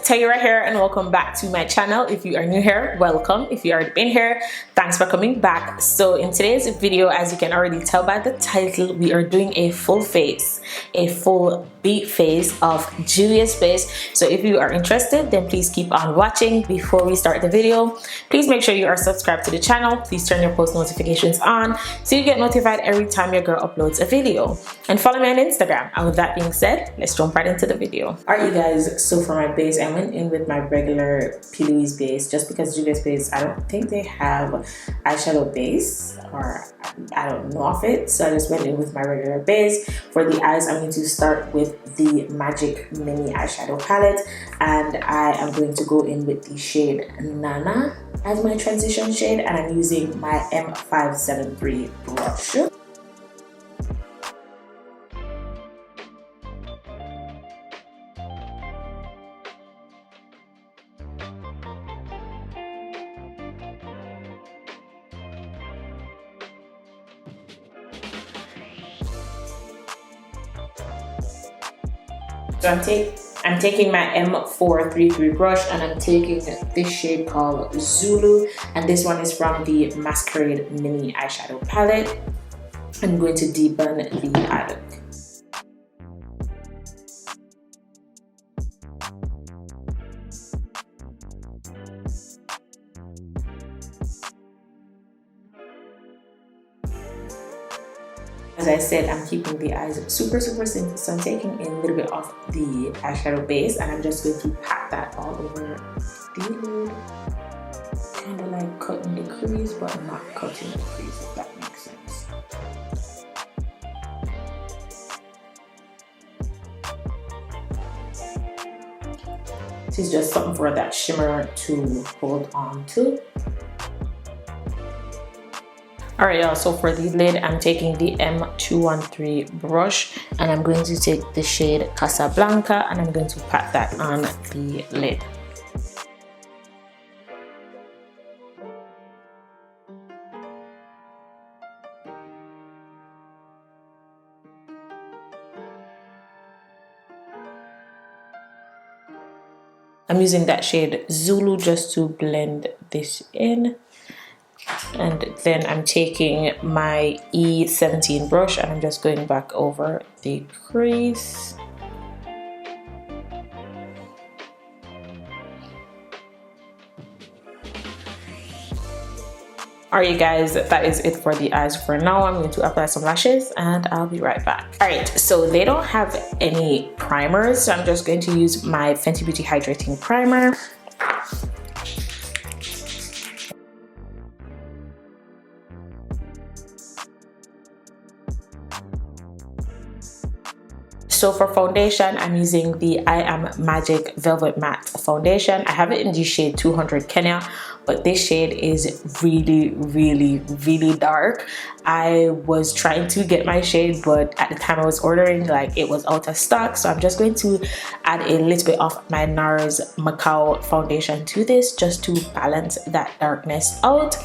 Taylor here and welcome back to my channel. If you are new here, welcome. If you already been here, thanks for coming back. So in today's video, as you can already tell by the title, we are doing a full face, a full beat face of Juvia's face. So if you are interested, then please keep on watching. Before we start the video, please make sure you are subscribed to the channel. Please turn your post notifications on so you get notified every time your girl uploads a video, and follow me on Instagram. And with that being said, let's jump right into the video. Alright you guys, so for my base, I went in with my regular P. Louise base just because Juvia's base, I don't think they have eyeshadow base, or I don't know of it, so I just went in with my regular base. For the eyes, I'm going to start with the Magic Mini eyeshadow palette, and I am going to go in with the shade Nana as my transition shade, and I'm using my M573 brush. So I'm taking my M433 brush and I'm taking this shade called Zulu, and this one is from the Masquerade Mini eyeshadow palette. I'm going to deepen the eye look. As I said, I'm keeping the eyes super simple, so I'm taking in a little bit of the eyeshadow base and I'm just going to pat that all over the lid, kind of like cutting the crease but not cutting the crease, if that makes sense. This is just something for that shimmer to hold on to. Alright y'all, so for the lid, I'm taking the M213 brush and I'm going to take the shade Casablanca and I'm going to pat that on the lid. I'm using that shade Zulu just to blend this in. And then I'm taking my E17 brush and I'm just going back over the crease. Alright you guys, that is it for the eyes for now. I'm going to apply some lashes and I'll be right back. Alright, so they don't have any primers, so I'm just going to use my Fenty Beauty Hydrating Primer. So for foundation, I'm using the I Am Magic Velvet Matte Foundation. I have it in the shade 200 Kenya, but this shade is really dark. I was trying to get my shade, but at the time I was ordering, like, it was out of stock. So I'm just going to add a little bit of my NARS Macao foundation to this just to balance that darkness out.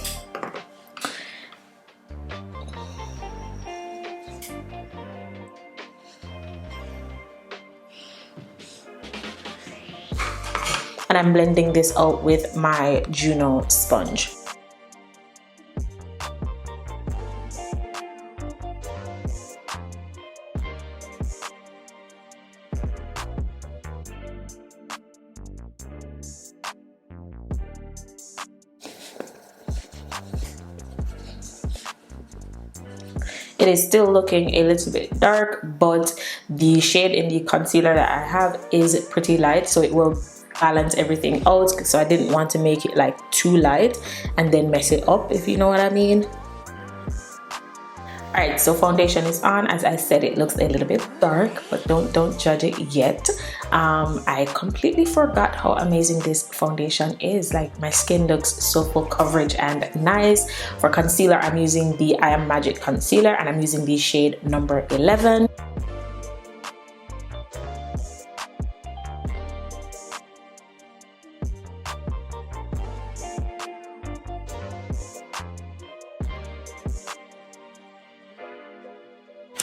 And I'm blending this out with my Juno sponge. It is still looking a little bit dark, but the shade in the concealer that I have is pretty light, so it will balance everything out. So I didn't want to make it like too light and then mess it up, if you know what I mean. Alright, so foundation is on. As I said, it looks a little bit dark, but don't judge it yet. I completely forgot how amazing this foundation is. Like, my skin looks so full coverage and nice. For concealer, I'm using the I Am Magic concealer and I'm using the shade number 11.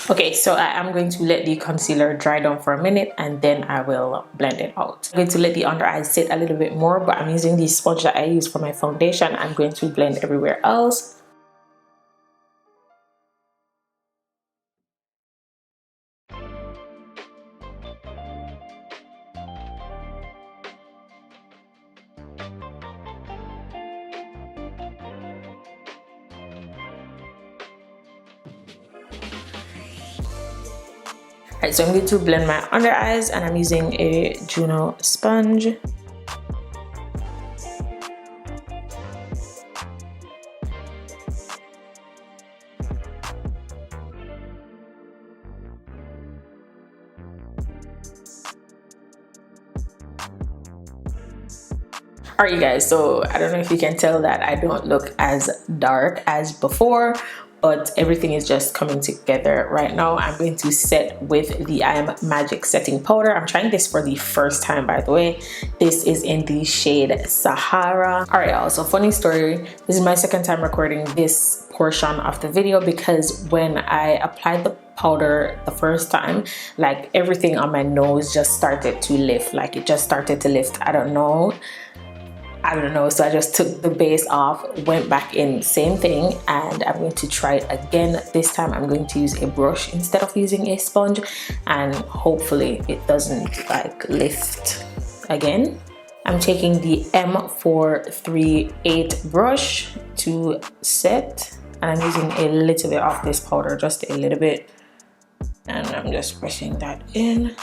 Okay, so I am going to let the concealer dry down for a minute and then I will blend it out. I'm going to let the under eye sit a little bit more, but I'm using the sponge that I use for my foundation. I'm going to blend everywhere else. Alright, so I'm going to blend my under eyes and I'm using a Juno sponge. Alright you guys, so I don't know if you can tell that I don't look as dark as before, but everything is just coming together right now. I'm going to set with the I Am Magic setting powder. I'm trying this for the first time, by the way. This is in the shade Sahara. Alright y'all, so funny story, this is my second time recording this portion of the video because when I applied the powder the first time, like everything on my nose just started to lift, like it just started to lift. I don't know, so I just took the base off, went back in, same thing, and I'm going to try it again. This time I'm going to use a brush instead of using a sponge, and hopefully it doesn't like lift again. I'm taking the M438 brush to set, and I'm using a little bit of this powder, just a little bit, and I'm just pressing that in.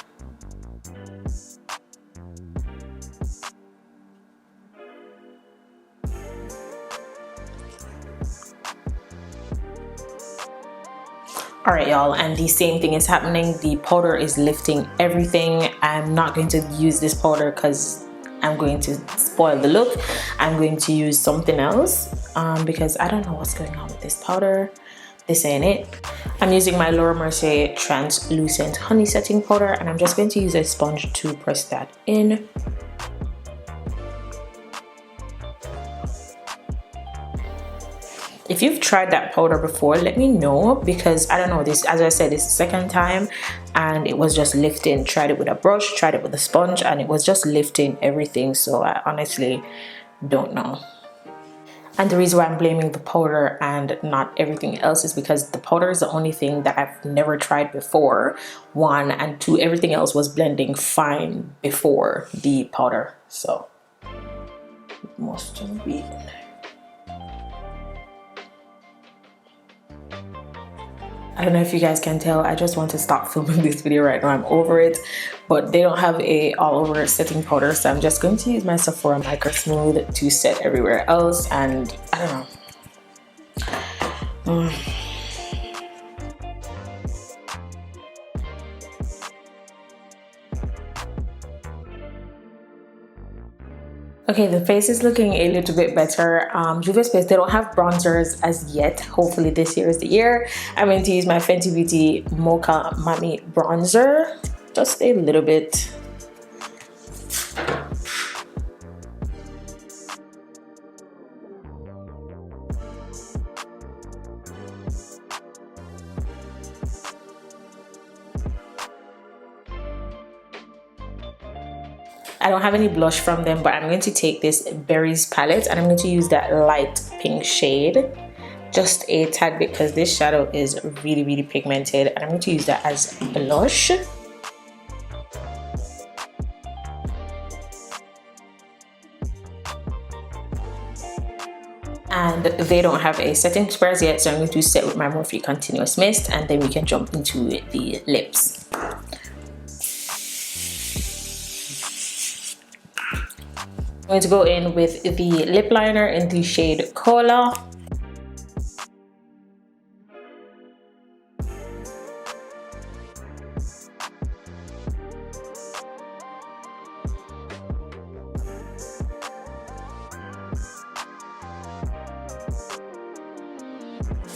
Alright y'all, and the same thing is happening. The powder is lifting everything. I'm not going to use this powder because I'm going to spoil the look. I'm going to use something else because I don't know what's going on with this powder. This ain't it. I'm using my Laura Mercier translucent honey setting powder, and I'm just going to use a sponge to press that in. If you've tried that powder before, let me know, because I don't know, this, as I said, it's the second time and it was just lifting. Tried it with a brush, tried it with a sponge, and it was just lifting everything, so I honestly don't know. And the reason why I'm blaming the powder and not everything else is because the powder is the only thing that I've never tried before, one, and two, everything else was blending fine before the powder, so it must have been. I don't know if you guys can tell, I just want to stop filming this video right now. I'm over it, but they don't have a all over setting powder, so I'm just going to use my Sephora Micro Smooth to set everywhere else, and I don't know. Okay, the face is looking a little bit better. Juvias face, they don't have bronzers as yet. Hopefully this year is the year. I'm going to use my Fenty Beauty Mocha Mami bronzer, just a little bit. I don't have any blush from them, but I'm going to take this Berries palette and I'm going to use that light pink shade, just a tad bit, because this shadow is really pigmented, and I'm going to use that as blush. And they don't have a setting spray yet, so I'm going to set with my Morphe Continuous Mist, and then we can jump into the lips. I'm going to go in with the lip liner in the shade Cola.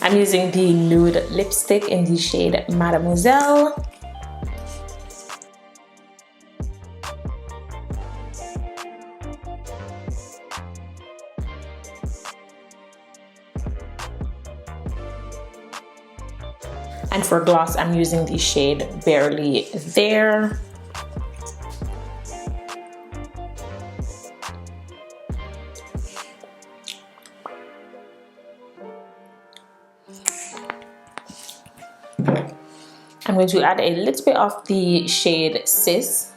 I'm using the nude lipstick in the shade Mademoiselle. And for gloss, I'm using the shade Barely There. I'm going to add a little bit of the shade Sis.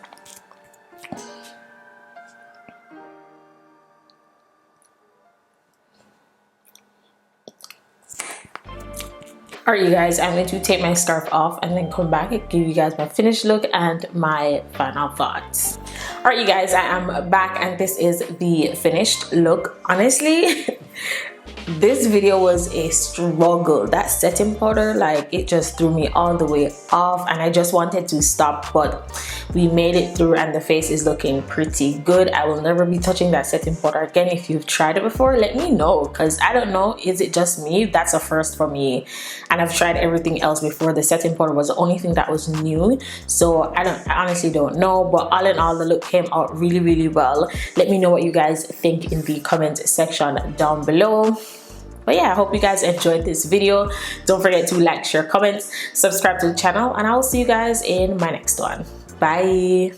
Alright you guys, I'm going to take my scarf off and then come back and give you guys my finished look and my final thoughts. Alright you guys, I am back and this is the finished look. Honestly, this video was a struggle. That setting powder, like, it just threw me all the way off and I just wanted to stop, but we made it through and the face is looking pretty good. I will never be touching that setting powder again. If you've tried it before, let me know, because I don't know, is it just me? That's a first for me, and I've tried everything else before. The setting powder was the only thing that was new, so I honestly don't know, but all in all the look came out really well. Let me know what you guys think in the comment section down below. But yeah, I hope you guys enjoyed this video. Don't forget to like, share, comment, subscribe to the channel, and I'll see you guys in my next one. Bye.